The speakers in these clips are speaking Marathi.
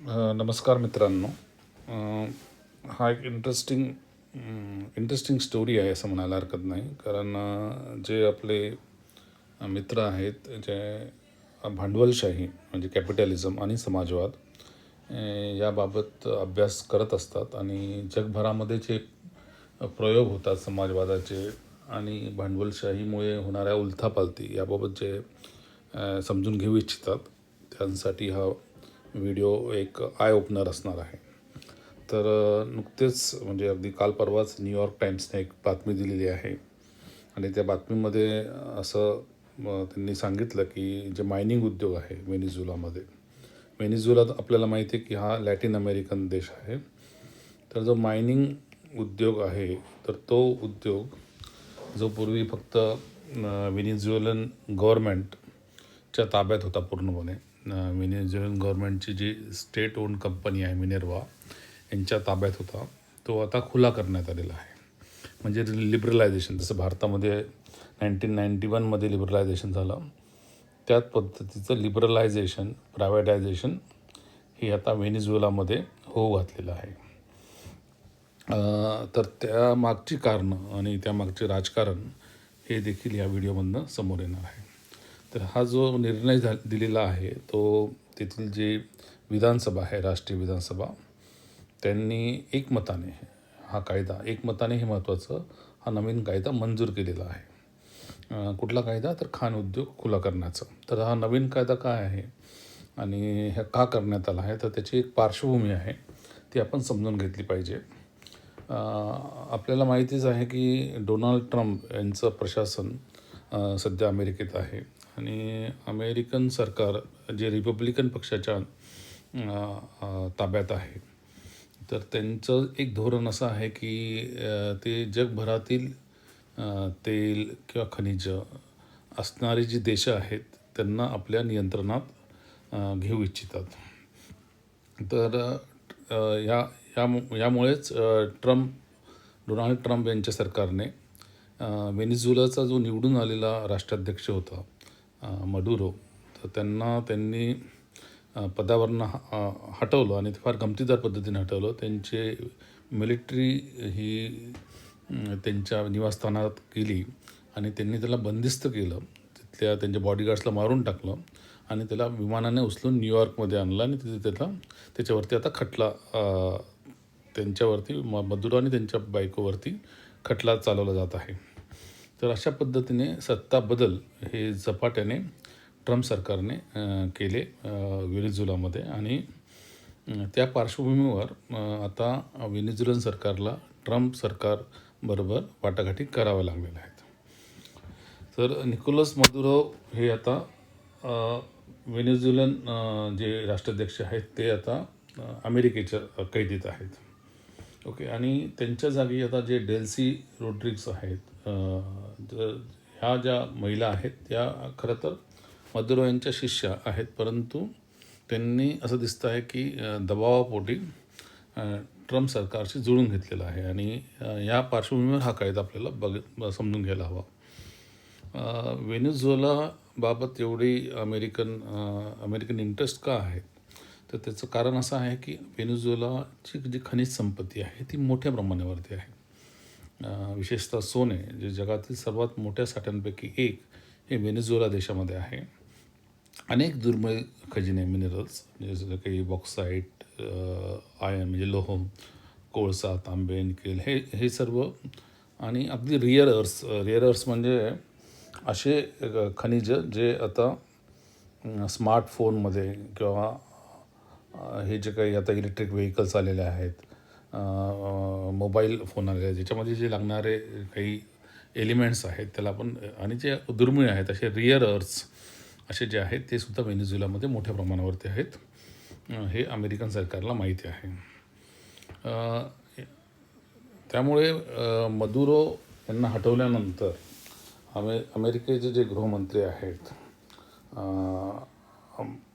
नमस्कार मित्रांनो. हा एक इंटरेस्टिंग स्टोरी आहे असं म्हणायला हरकत नाही. कारण जे आपले मित्र आहेत जे भांडवलशाही म्हणजे कॅपिटलिझम आणि समाजवाद याबाबत अभ्यास करत असतात आणि जगभरामध्ये जे प्रयोग होतात समाजवादाचे आणि भांडवलशाहीमुळे होणाऱ्या उलथापालथी याबाबत जे समजून घेऊ इच्छितात त्यांसाठी हा व्हिडिओ एक आय ओपनर असणार आहे. तर नुकतेच म्हणजे अगदी काल परवाच न्यूयॉर्क टाइम्सने एक बातमी दिलेली आहे आणि त्या बातमीमध्ये असं त्यांनी सांगितलं की जे मायनिंग उद्योग आहे व्हेनेझुएला आपल्याला माहिती आहे की हा लॅटिन अमेरिकन देश आहे. तर जो मायनिंग उद्योग आहे तर तो उद्योग जो पूर्वी फक्त व्हेनेझुएलन गव्हर्मेंटच्या ताब्यात होता पूर्णपणे. Venezuelan गव्हर्मेंटची G state on company आहे मिनेर्वा यांच्या ताब्यात होता, तो आता खुला करण्यात आलेला आहे. म्हणजे लिबरलायझेशन जसं भारतामध्ये 1991मध्ये लिबरलायझेशन झालं त्याच पद्धतीचं लिबरलायझेशन प्रायव्हेटायझेशन हे आता व्हेनेझुएलामध्ये होऊ घातलेलं आहे. तर त्यामागची कारणं आणि त्यामागचे राजकारण हे देखील या व्हिडिओमधनं समोर येणार आहे. तर हा जो निर्णय दिलेला आहे तो तेथील जे विधानसभा आहे राष्ट्रीय विधानसभा त्यांनी एकमताने एकमताने हे महत्त्वाचं हा नवीन कायदा मंजूर केलेला आहे. कुठला कायदा तर खाण उद्योग खुला करण्याचा. तर हा नवीन कायदा काय आहे आणि ह्या का करण्यात आला आहे तर त्याची एक पार्श्वभूमी आहे ती आपण समजून घेतली पाहिजे. आपल्याला माहितीच आहे की डोनाल्ड ट्रम्प यांचं प्रशासन सध्या अमेरिकेत आहे आणि अमेरिकन सरकार जे रिपब्लिकन पक्षाच्या ताब्यात आहे. तर त्यांचं एक धोरण असं आहे की ते जगभरातील तेल किंवा खनिज असणारी जी देशं आहेत त्यांना आपल्या नियंत्रणात घेऊ इच्छितात. तर यामुळेच डोनाल्ड ट्रम्प यांच्या सरकारने व्हेनेझुएलाचा जो निवडून आलेला राष्ट्राध्यक्ष होता मडुरो तर त्यांनी पदावरनं हटवलं आणि फार गमतीदार पद्धतीने हटवलं. त्यांचे मिलिटरी ही त्यांच्या निवासस्थानात गेली आणि त्यांनी त्याला बंदिस्त केलं. तिथल्या त्यांच्या बॉडीगार्ड्सला मारून टाकलं आणि त्याला विमानाने उचलून न्यूयॉर्कमध्ये आणलं आणि तिथे त्याच्यावरती आता खटला त्यांच्यावरती मदुरो आणि त्यांच्या बायकोवरती खटला चालवला जात आहे. तर अशा पद्धतीने सत्ता बदल हे झपाट्याने ट्रम्प सरकारने केले व्हेनेझुएलामध्ये आणि त्या पार्श्वभूमीवर आता व्हेनेझुएलन सरकारला ट्रम्प सरकारबरोबर वाटाघाटी कराव्या लागलेल्या आहेत. तर निकोलस मदुरो हे आता व्हेनेझुएलन जे राष्ट्राध्यक्ष आहेत ते आता अमेरिकेच्या कैदेत आहेत. ओके. आणि त्यांच्या जागी आता जे डेल्सी रोड्रिग्स आहेत ह्या ज्या महिला आहेत त्या खरं तर मदुरो यांच्या शिष्या आहेत, परंतु त्यांनी असं दिसतं आहे की दबावापोटी ट्रम्प सरकारशी जुळून घेतलेला आहे आणि या पार्श्वभूमीवर हा कायदा आपल्याला समजून घ्यायला हवा. व्हेनेझुएलाबाबत एवढी अमेरिकन इंटरेस्ट का आहेत तर त्याचं कारण असं आहे की व्हेनेझुएलाची जी खनिज संपत्ती आहे ती मोठ्या प्रमाणावरती आहे. विशेषतः सोने जे जगातील सर्वात मोठ्या साठ्यांपैकी एक हे व्हेनेझुएला देशामध्ये आहे. अनेक दुर्मिळ खजिने मिनरल्स जसं काही बॉक्साईट आयर्न म्हणजे लोह, कोळसा, तांबे, निकेल हे सर्व आणि अगदी रिअर अर्स म्हणजे असे खनिज जे आता स्मार्टफोनमध्ये किंवा हे जे काही आता इलेक्ट्रिक व्हेकल्स आलेले आहेत, मोबाईल फोन आलेले आहेत ज्याच्यामध्ये जे लागणारे काही एलिमेंट्स आहेत त्याला आपण आणि जे दुर्मिळ आहेत असे रिअर अर्थ्स असे जे आहेत ते सुद्धा व्हेनेझुएलामध्ये मोठ्या प्रमाणावरती आहेत. हे अमेरिकन सरकारला माहिती आहे. त्यामुळे मदुरो यांना हटवल्यानंतर अमेरिकेचे जे गृहमंत्री आहेत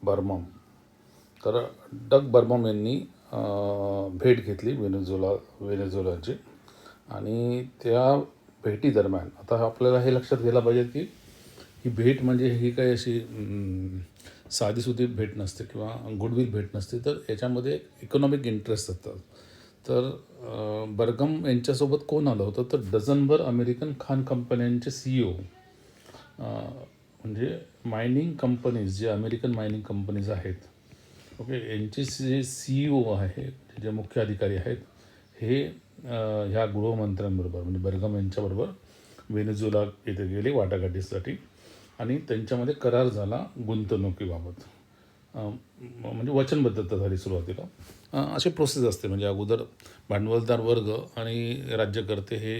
बर्मम तर डग बर्मम यांनी भेट घेतली व्हेनेझुएलाची आणि त्या भेटीदरम्यान आता आपल्याला हे लक्षात घ्यायला पाहिजे की ही भेट म्हणजे ही काही अशी साधीसुधी भेट नसते किंवा गुडविल भेट नसते, तर याच्यामध्ये इकॉनॉमिक इंटरेस्ट असतात. तर बर्गम यांच्यासोबत कोण आलं होतं, तर डझनभर अमेरिकन खाण कंपन्यांचे CEO, म्हणजे मायनिंग कंपनीज, जे अमेरिकन मायनिंग कंपनीज आहेत, ओके, यांचे जे CEO आहे, जे मुख्य अधिकारी आहेत, हे ह्या गृहमंत्र्यांबरोबर म्हणजे बर्गम यांच्याबरोबर व्हेनेझुएला येथे गेले वाटाघाटीसाठी आणि त्यांच्यामध्ये करार झाला गुंतवणुकीबाबत. म्हणजे वचनबद्धता झाली सुरुवातीला. अशी प्रोसेस असते, म्हणजे अगोदर भांडवलदार वर्ग आणि राज्यकर्ते हे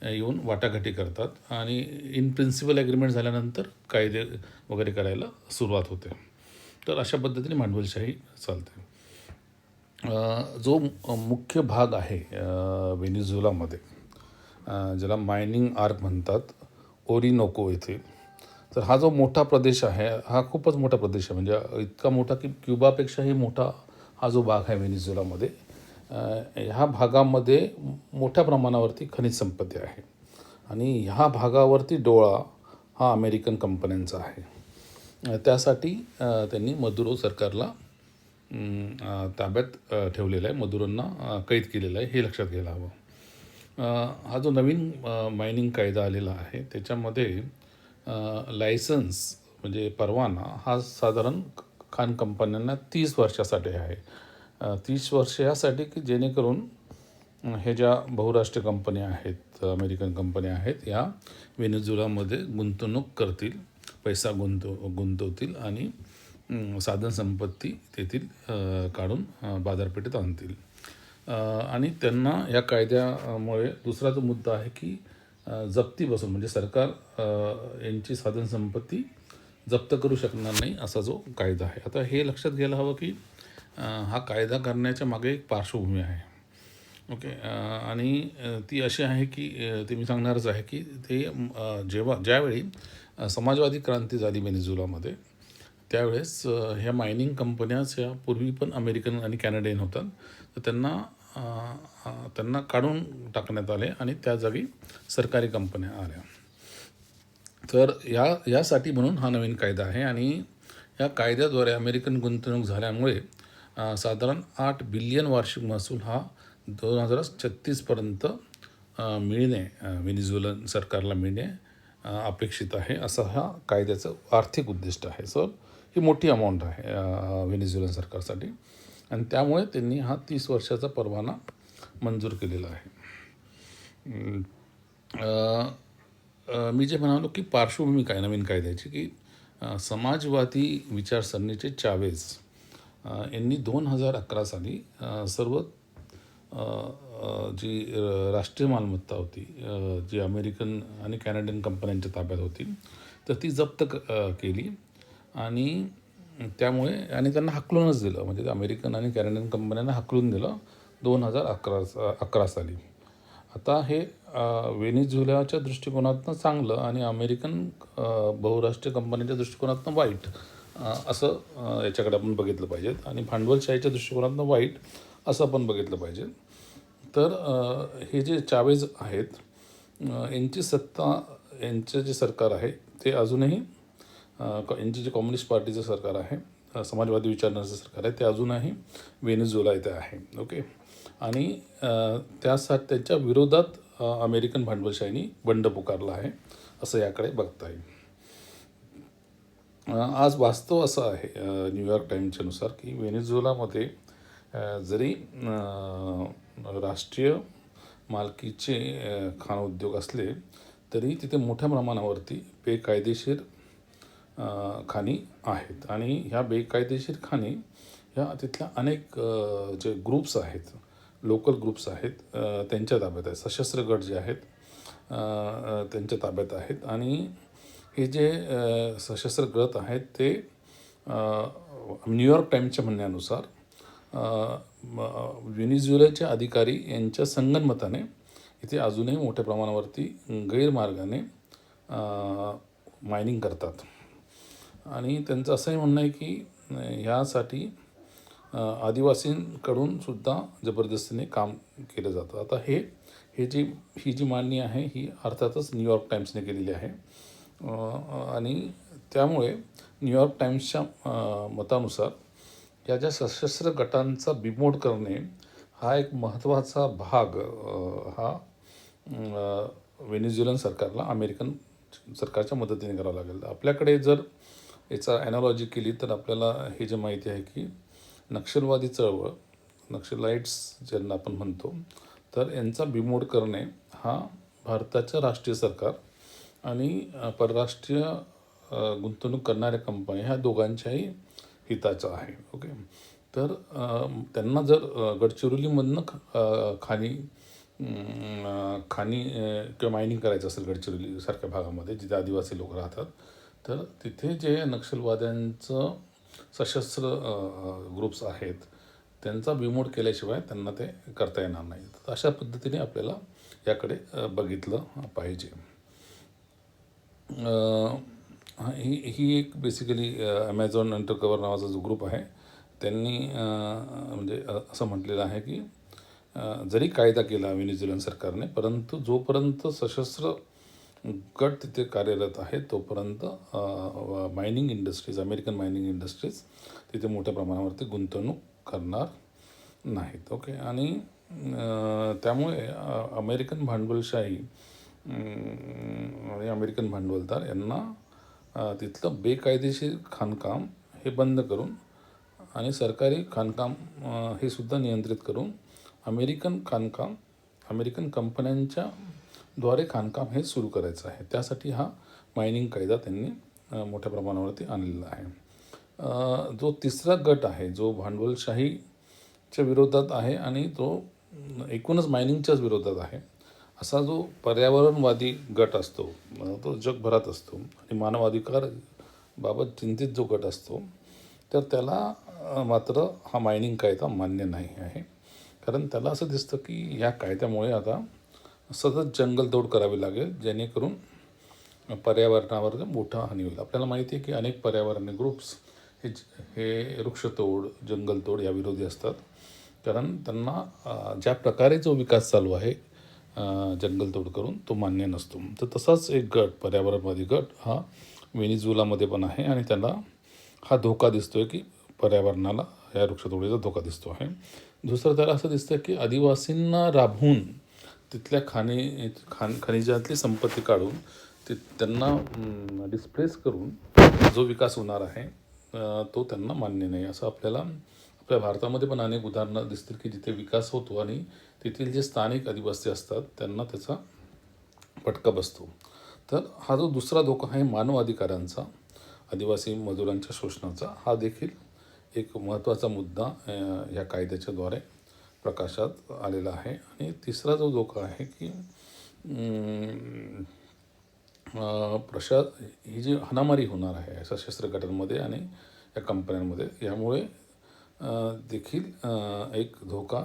येऊन वाटाघाटी करतात आणि इन प्रिन्सिपल ॲग्रीमेंट झाल्यानंतर कायदे वगैरे करायला सुरुवात होते. तर अशा पद्धतीने भांडवलशाही चालते. जो मुख्य भाग आहे व्हेनेझुएलामध्ये, ज्याला मायनिंग आर्क म्हणतात, ओरिनोको येथे, तर हा जो मोठा प्रदेश आहे, हा खूपच मोठा प्रदेश आहे, म्हणजे इतका मोठा की क्युबापेक्षाही मोठा हा जो भाग आहे व्हेनेझुएलामध्ये. ह्या भागामध्ये मोठ्या प्रमाणावरती खनिज संपत्ती आहे आणि ह्या भागावरती डोळा हा अमेरिकन कंपन्यांचा आहे. त्यासाठी त्यांनी मदुरो सरकारला ताब्यात ठेवलेलं आहे, मदुरोंना कैद केलेलं आहे, हे लक्षात घ्यायला हवं. हा जो नवीन मायनिंग कायदा आलेला आहे त्याच्यामध्ये लायसन्स म्हणजे परवाना हा साधारण खाण कंपन्यांना 30 वर्षासाठी आहे. 30 वर्ष यासाठी की जेणेकरून हे ज्या बहुराष्ट्रीय कंपन्या आहेत, अमेरिकन कंपन्या आहेत, या व्हेनेझुएलामध्ये गुंतवणूक करतील, पैसा गुंतवतील आणि साधनसंपत्ती तेथील काढून बाजारपेठेत आणतील. आणि त्यांना या कायद्यामुळे दुसरा जो मुद्दा आहे की जप्तीपासून, म्हणजे सरकार यांची साधनसंपत्ती जप्त करू शकणार नाही, असा जो कायदा आहे. आता हे लक्षात घ्यायला हवं की हा कायदा करण्याच्या मागे एक पार्श्वभूमी आहे, ओके. आणि ती अशी आहे की ते मी सांगणारच आहे की ते ज्यावेळी समाजवादी क्रांती झाली व्हेनेझुएलामध्ये, त्यावेळेस ह्या मायनिंग कंपन्याच ह्या पूर्वी पण अमेरिकन आणि कॅनडियन होतात, तर त्यांना काढून टाकण्यात आले आणि त्या जागी सरकारी कंपन्या आल्या. तर यासाठी म्हणून हा नवीन कायदा आहे आणि या कायद्याद्वारे अमेरिकन गुंतवणूक झाल्यामुळे साधारण 8 बिलियन वार्षिक महसूल हा 2036पर्यंत मिळणे, व्हेनेझुएलन सरकारला मिळणे अपेक्षित आहे, असं हा कायद्याचं आर्थिक उद्दिष्ट आहे. सर ही मोठी अमाऊंट आहे व्हेनेझुएलन सरकारसाठी आणि त्यामुळे त्यांनी हा 30 वर्षाचा परवाना मंजूर केलेला आहे. मी जे म्हणालो की पार्श्वभूमी काय नवीन कायद्याची, की समाजवादी विचारसरणीचे चावेज यांनी 2011 साली सर्व जी राष्ट्रीय मालमत्ता होती, जी अमेरिकन आणि कॅनडियन कंपन्यांच्या ताब्यात होती, तर ती जप्त केली आणि त्यामुळे आणि त्यांना हाकलूनच दिलं, म्हणजे अमेरिकन आणि कॅनडियन कंपन्यांना हाकलून दिलं 2011 साली. आता हे व्हेनेझुएलाच्या दृष्टिकोनातनं चांगलं आणि अमेरिकन बहुराष्ट्रीय कंपन्यांच्या दृष्टिकोनातनं वाईट, असं याच्याकडे आपण बघितलं पाहिजे आणि भांडवलशाहीच्या दृष्टिकोनातनं वाईट असं आपण बघितलं पाहिजे. तर हे जे चावेज आहेत, यांची सत्ता, यांचं जे सरकार आहे ते अजूनही यांची जे कम्युनिस्ट पार्टीचं सरकार आहे, समाजवादी विचारणाचं सरकार आहे, ते अजूनही व्हेनेझुएला इथे आहे, ओके. आणि त्यासाठी त्यांच्या विरोधात अमेरिकन भांडवलशाहीने बंड पुकारला आहे, असं याकडे बघता येईल. आज वास्तव असं आहे न्यूयॉर्क टाईम्सच्यानुसार की व्हेनेझुएलामध्ये जरी राष्ट्रीय मालकीचे खाण उद्योग असले तरी तिथे मोठ्या प्रमाणावरती बेकायदेशीर खाणी आहेत आणि ह्या बेकायदेशीर खाणी ह्या तिथल्या अनेक जे ग्रुप्स आहेत, लोकल ग्रुप्स आहेत, त्यांच्या ताब्यात आहेत. सशस्त्र गट जे आहेत त्यांच्या ताब्यात आहेत आणि हे जे सशस्त्र गट आहेत ते न्यूयॉर्क टाईम्सच्या म्हणण्यानुसार व्हेनेझुएलाचे अधिकारी यांच्या संगनमताने इथे अजूनही मोठ्या प्रमाणावरती गैरमार्गाने मायनिंग करतात आणि त्यांचं असंही म्हणणं आहे की ह्यासाठी आदिवासींकडून सुद्धा जबरदस्तीने काम केलं जातं. आता ही जी मांडणी आहे ही अर्थातच न्यूयॉर्क टाईम्सने केलेली आहे आणि त्यामुळे न्यूयॉर्क टाइम्सच्या मतानुसार या ज्या सशस्त्र गटांचा बिमोड करणे हा एक महत्त्वाचा भाग हा व्हेनेझुएलन सरकारला अमेरिकन सरकारच्या मदतीने करावं लागेल. आपल्याकडे जर याचा ॲनॉलॉजी केली तर आपल्याला हे जे माहिती आहे की नक्षलवादी चळवळ, नक्षलाइट्स ज्यांना आपण म्हणतो, तर यांचा बिमोड करणे हा भारताचं राष्ट्रीय सरकार आणि परराष्ट्रीय गुंतवणूक करणाऱ्या कंपन्या ह्या दोघांच्याही हिताचं आहे. ओके. तर त्यांना जर गडचिरोलीमधनं खाणी किंवा मायनिंग करायचं असेल गडचिरोलीसारख्या भागामध्ये जिथे आदिवासी लोक राहतात, तर तिथे जे नक्षलवाद्यांचं सशस्त्र ग्रुप्स आहेत त्यांचा बिमोड केल्याशिवाय त्यांना ते करता येणार नाही. तर अशा पद्धतीने आपल्याला याकडे बघितलं पाहिजे. ही एक बेसिकली ॲमेझॉन अंडरकवर नावाचा जो ग्रुप आहे त्यांनी म्हणजे असं म्हटलेलं आहे की जरी कायदा केला व्हेनेझुएलन सरकारने, परंतु जोपर्यंत सशस्त्र गट तिथे कार्यरत आहे तोपर्यंत mining industries, American mining industries तिथे मोठ्या प्रमाणावरती गुंतवणूक करणार नाहीत. ओके. आणि त्यामुळे अमेरिकन भांडवलशाही आणि अमेरिकन भांडवलदार यांना तिथलं बेकायदेशीर खाणकाम हे बंद करून आणि सरकारी खाणकाम हे सुद्धा नियंत्रित करून अमेरिकन कंपन्यांच्या द्वारे खाणकाम हे सुरू करायचं आहे. त्यासाठी हा मायनिंग कायदा त्यांनी मोठ्या प्रमाणावरती आणलेला आहे. जो तिसरा गट आहे जो भांडवलशाहीच्या विरोधात आहे आणि तो एकूणच मायनिंगच्याच विरोधात आहे, असा जो पर्यावरणवादी गट असतो तो जगभरात असतो आणि मानवाधिकार बाबत चिंतित जो गट असतो, तर त्याला मात्र हा मायनिंग कायदा मान्य नाही आहे. कारण त्याला असं दिसतं की ह्या कायद्यामुळे आता सतत जंगलतोड करावी लागेल जेणेकरून पर्यावरणावर मोठा हानी होईल. आपल्याला माहिती आहे की अनेक पर्यावरणीय ग्रुप्स हे वृक्षतोड, जंगलतोड या विरोधी असतात. कारण त्यांना ज्या प्रकारे जो विकास चालू आहे जंगलतोड करून तो मान्य नसतो. तर तसाच एक गट, पर्यावरणवादी गट हा व्हेनेझुएलामध्ये पण आहे आणि त्याला हा धोका दिसतो आहे की पर्यावरणाला या वृक्षतोडीचा धोका दिसतो आहे. दुसरं त्याला असं दिसतं की आदिवासींना राबवून तिथल्या खनिजातली संपत्ती काढून त्यांना डिस्प्लेस करून जो विकास होणार आहे तो त्यांना मान्य नाही. असं आपल्याला आपल्या भारतामध्ये पण अनेक उदाहरणं दिसतील की जिथे विकास होतो आणि तेथील जे स्थानिक आदिवासी असतात त्यांना त्याचा फटका बसतो. तर हा जो दुसरा धोका आहे मानव अधिकारांचा, आदिवासी मजुरांच्या शोषणाचा, हा देखील एक महत्त्वाचा मुद्दा या कायद्याच्याद्वारे प्रकाशात आलेला आहे. आणि तिसरा जो धोका आहे की ही जी हाणामारी होणार आहे सशस्त्र गटांमध्ये आणि या कंपन्यांमध्ये, यामुळे देखील एक धोका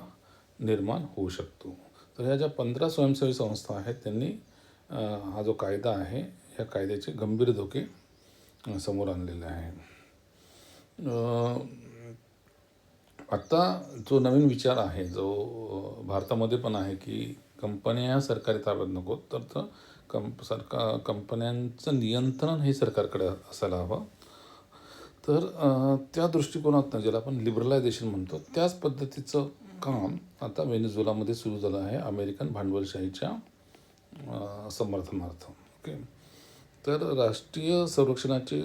निर्माण होऊ शकतो. तर ह्या ज्या 15 स्वयंसेवी संस्था आहेत त्यांनी हा जो कायदा आहे या कायद्याचे गंभीर धोके समोर आणलेले आहे. आत्ता जो नवीन विचार आहे जो भारतामध्ये पण आहे की कंपन्या सरकारी ताब्यात नको, तर कंपन्यांचं नियंत्रण हे सरकारकडे असायला हवं. तर त्या दृष्टिकोनातनं ज्याला आपण लिबरलायझेशन म्हणतो त्याच पद्धतीचं काम आता व्हेनेझुएलामध्ये सुरू झालं आहे अमेरिकन भांडवलशाहीच्या समर्थनार्थ. ओके. तर राष्ट्रीय संरक्षणाचे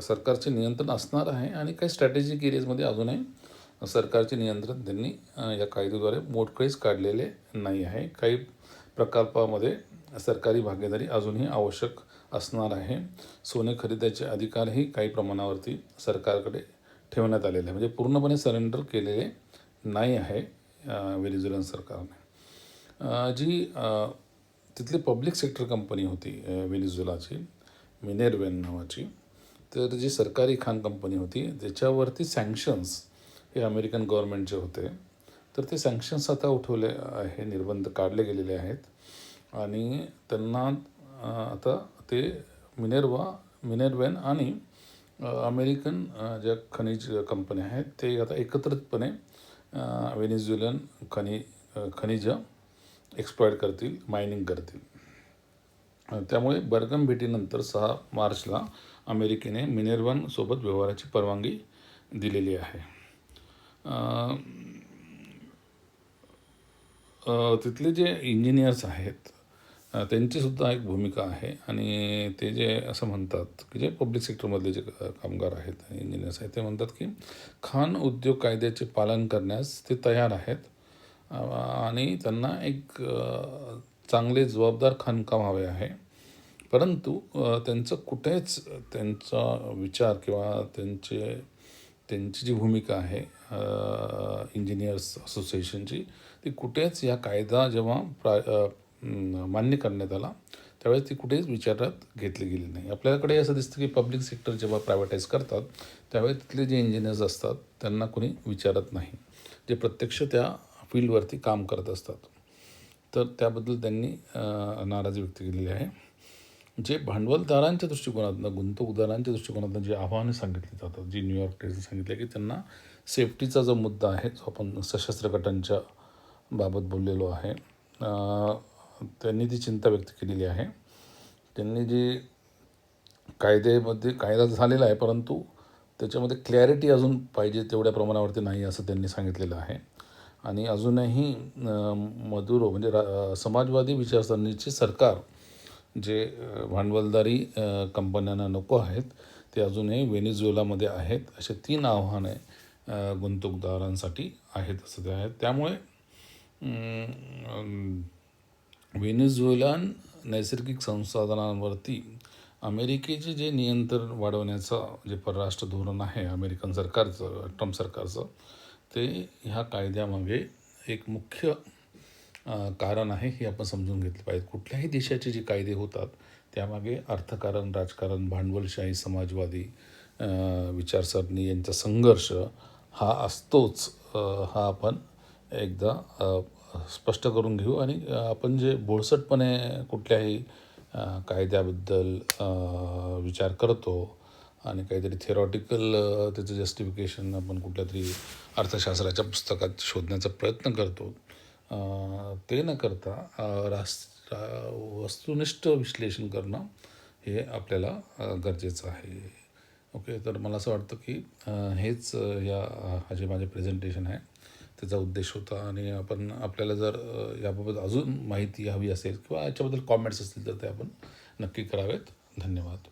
सरकारचे नियंत्रण असणार आहे आणि काही स्ट्रॅटेजिक एरियाजमध्ये अजूनही सरकारचे नियंत्रण त्यांनी या कायद्याद्वारे मोडकळीस काढलेले नाही आहे. काही प्रकल्पामध्ये सरकारी भागीदारी अजूनही आवश्यक असणार आहे. सोने खरेदीचे अधिकारही काही प्रमाणावरती सरकारकडे ठेवण्यात आलेले आहे, म्हणजे पूर्णपणे सरेंडर केलेले नाही आहे व्हेनेझुएलन सरकारने. जी तिथली पब्लिक सेक्टर कंपनी होती व्हेनेझुएलाची, मिनेरवेन नावाची, तर जी सरकारी खाण कंपनी होती त्याच्यावरती सँक्शन्स हे अमेरिकन गव्हर्नमेंटचे होते, तर ते सँक्शन्स आता उठवले आहे, निर्बंध काढले गेलेले आहेत आणि त्यांना आता ते मिनेरवेन आणि अमेरिकन ज्या खनिज कंपन्या आहेत ते आता एकत्रितपणे व्हेनेझुएलन खनिज एक्सप्लॉइट करतील, मायनिंग करतील. त्यामुळे बर्गम भेटीनंतर 6 मार्चला अमेरिकेने मिनेर्व्हासोबत व्यवहाराची परवानगी दिलेली आहे. तिथले जे इंजिनियर्स आहेत त्यांचीसुद्धा एक भूमिका आहे आणि ते जे असं म्हणतात की जे पब्लिक सेक्टरमधले जे कामगार आहेत इंजिनियर्स आहेत ते म्हणतात की खाण उद्योग कायद्याचे पालन करण्यास ते तयार आहेत आणि त्यांना एक चांगले जबाबदार खाणकाम हवे आहे. परंतु त्यांचं कुठेच त्यांचा विचार किंवा त्यांची जी भूमिका आहे इंजिनियर्स असोसिएशनची ती कुठेच या कायदा जेव्हा मान्य करण्यात आला त्यावेळेस ती कुठेच विचारात घेतली गेली नाही. आपल्याकडे असं दिसतं की पब्लिक सेक्टर जेव्हा प्रायव्हेटाईज करतात त्यावेळेस तिथले जे इंजिनियर्स असतात त्यांना कोणी विचारत नाही, जे प्रत्यक्ष त्या फील्डवरती काम करत असतात. तर त्याबद्दल त्यांनी नाराजी व्यक्त केलेली आहे. जे भांडवलदारांच्या दृष्टिकोनातून गुंतवणूकदारांच्या दृष्टिकोनातून जी आव्हाने सांगितली जातात, जी न्यूयॉर्क टाइम्सने सांगितलं की त्यांना सेफ्टीचा जो मुद्दा आहे जो आपण सशस्त्र गटांच्या बाबत बोललेलो आहे त्यांनी ती चिंता व्यक्त केलेली आहे. त्यांनी जी कायदा झालेला आहे परंतु त्याच्यामध्ये क्लॅरिटी अजून पाहिजे तेवढ्या प्रमाणावरती नाही असं त्यांनी सांगितलेलं आहे. आणि अजूनही मदुरो म्हणजे समाजवादी विचारसरणीचे सरकार जे भांडवलदारी कंपन्यांना नको आहेत ते अजूनही व्हेनेझुएलामध्ये आहेत. असे 3 आव्हाने गुंतवणूकदारांसाठी आहेत असं ते आहेत. त्यामुळे व्हेनेझुएलान नैसर्गिक संसाधनांवरती अमेरिकेचे जे नियंत्रण वाढवण्याचं जे परराष्ट्र धोरण आहे अमेरिकन सरकारचं, ट्रम्प सरकारचं, ते ह्या कायद्यामागे एक मुख्य कारण आहे हे आपण समजून घेतलं पाहिजे. कुठल्याही देशाचे जे कायदे होतात त्यामागे अर्थकारण, राजकारण, भांडवलशाही, समाजवादी विचारसरणी यांचा संघर्ष हा असतोच. हा आपण एकदा स्पष्ट करून घेऊ आणि आपण जे बोळसटपणे कुठल्याही कायद्याबद्दल विचार करतो आणि काहीतरी थेरॉटिकल त्याचं जस्टिफिकेशन आपण कुठल्यातरी अर्थशास्त्राच्या पुस्तकात शोधण्याचा प्रयत्न करतो, ते न करता वस्तुनिष्ठ विश्लेषण करणं हे आपल्याला गरजेचं आहे. ओके, तर मला असं वाटतं की हेच हा जे माझे प्रेझेंटेशन आहे त्याचा उद्देश होता. आणि आपल्याला जर याबाबत अजून माहिती हवी असेल किंवा याच्याबद्दल कॉमेंट्स असतील तर ते आपण नक्की करावेत. धन्यवाद.